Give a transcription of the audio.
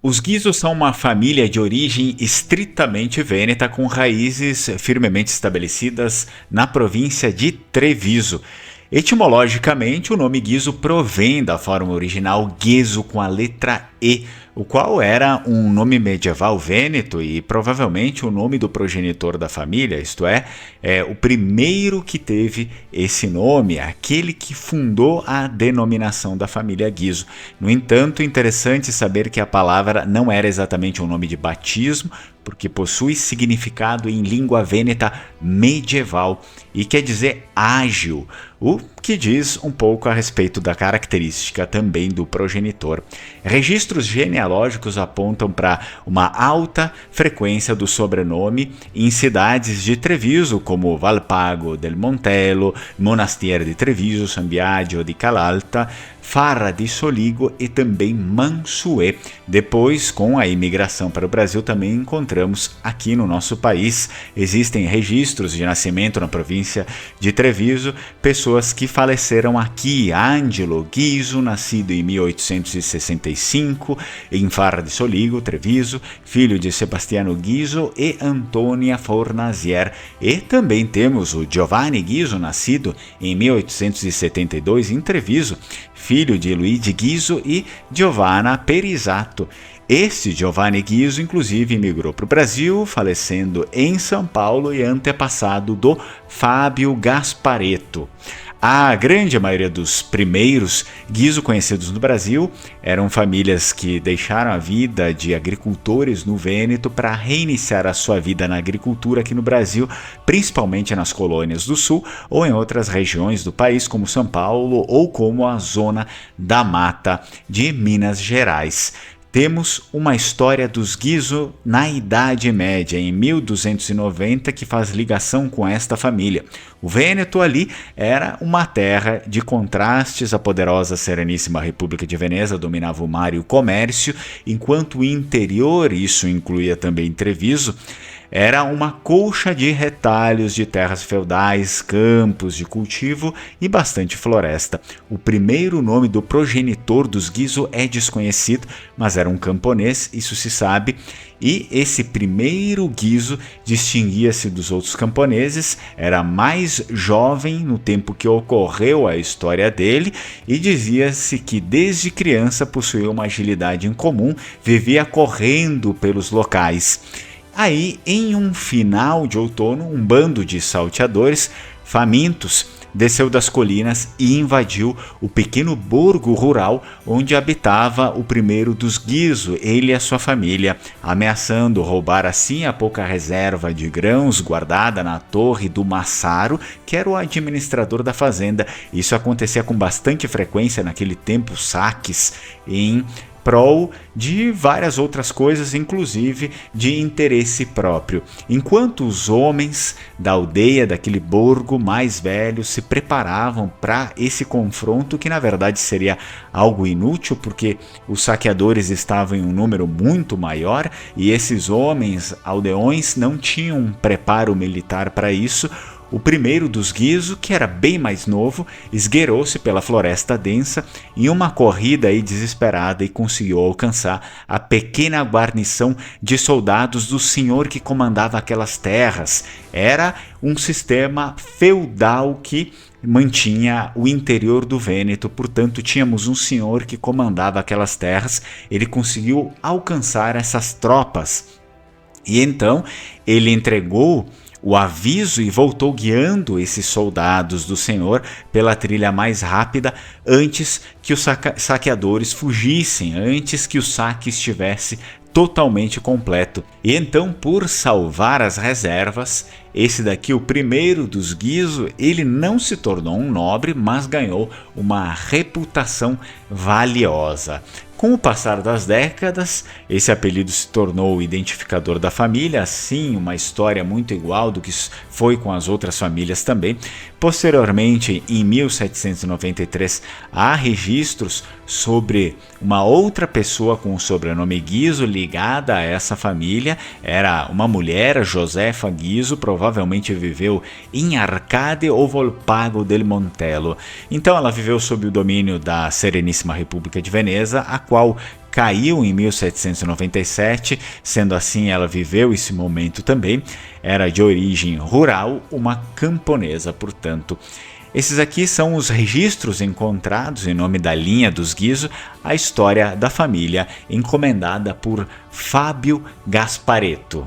Os Guizo são uma família de origem estritamente vêneta com raízes firmemente estabelecidas na província de Treviso. Etimologicamente, o nome Guizo provém da forma original Ghezo com a letra E, o qual era um nome medieval vêneto e provavelmente o nome do progenitor da família, isto é, o primeiro que teve esse nome, aquele que fundou a denominação da família Guizo. No entanto, interessante saber que a palavra não era exatamente um nome de batismo, porque possui significado em língua vêneta medieval e quer dizer ágil, o que diz um pouco a respeito da característica também do progenitor. Registros genealógicos apontam para uma alta frequência do sobrenome em cidades de Treviso, como Valpago del Montello, Monastiere di Treviso, San Biagio di Calalta, Farra di Soligo e também Mansuê. Depois, com a imigração para o Brasil, também encontramos aqui no nosso país, existem registros de nascimento na província de Treviso, pessoas que faleceram aqui. Ângelo Guizo, nascido em 1865, em Farra di Soligo, Treviso, filho de Sebastiano Guizo e Antônia Fornazier. E também temos o Giovanni Guizo, nascido em 1872 em Treviso, filho de Luigi Guizo e Giovanna Perisato. Este Giovanni Guizo, inclusive, migrou para o Brasil, falecendo em São Paulo e antepassado do Fábio Gasparetto. A grande maioria dos primeiros Guizo conhecidos no Brasil eram famílias que deixaram a vida de agricultores no Vêneto para reiniciar a sua vida na agricultura aqui no Brasil, principalmente nas colônias do Sul ou em outras regiões do país, como São Paulo ou como a Zona da Mata de Minas Gerais. Temos uma história dos Guizo na Idade Média, em 1290, que faz ligação com esta família. O Vêneto ali era uma terra de contrastes. A poderosa Sereníssima República de Veneza dominava o mar e o comércio, enquanto o interior, isso incluía também Treviso, era uma colcha de retalhos de terras feudais, campos de cultivo e bastante floresta. O primeiro nome do progenitor dos Guizo é desconhecido, mas era um camponês, isso se sabe, e esse primeiro Guizo distinguia-se dos outros camponeses, era mais jovem no tempo que ocorreu a história dele e dizia-se que desde criança possuía uma agilidade incomum, vivia correndo pelos locais. Aí, em um final de outono, um bando de salteadores famintos desceu das colinas e invadiu o pequeno borgo rural onde habitava o primeiro dos Guizo, ele e a sua família, ameaçando roubar assim a pouca reserva de grãos guardada na torre do Massaro, que era o administrador da fazenda. Isso acontecia com bastante frequência naquele tempo, saques em prol de várias outras coisas, inclusive de interesse próprio. Enquanto os homens da aldeia, daquele borgo mais velho, se preparavam para esse confronto, que na verdade seria algo inútil, porque os saqueadores estavam em um número muito maior e esses homens aldeões não tinham um preparo militar para isso, o primeiro dos Guizo, que era bem mais novo, esgueirou-se pela floresta densa em uma corrida desesperada e conseguiu alcançar a pequena guarnição de soldados do senhor que comandava aquelas terras. Era um sistema feudal que mantinha o interior do Vêneto, portanto tínhamos um senhor que comandava aquelas terras. Ele conseguiu alcançar essas tropas e então ele entregou o aviso e voltou guiando esses soldados do Senhor pela trilha mais rápida antes que os saqueadores fugissem, antes que o saque estivesse totalmente completo. E então, por salvar as reservas, esse daqui, o primeiro dos Guizo, ele não se tornou um nobre, mas ganhou uma reputação valiosa. Com o passar das décadas, esse apelido se tornou o identificador da família, assim, uma história muito igual do que foi com as outras famílias também. Posteriormente, em 1793, há registros sobre uma outra pessoa com o sobrenome Guizo ligada a essa família. Era uma mulher, Josefa Guizo, provavelmente viveu em Arcade ou Volpago del Montello. Então ela viveu sob o domínio da Sereníssima República de Veneza, a qual caiu em 1797, sendo assim ela viveu esse momento também. Era de origem rural, uma camponesa, portanto. Esses aqui são os registros encontrados em nome da linha dos Guizo, a história da família encomendada por Fábio Gasparetto.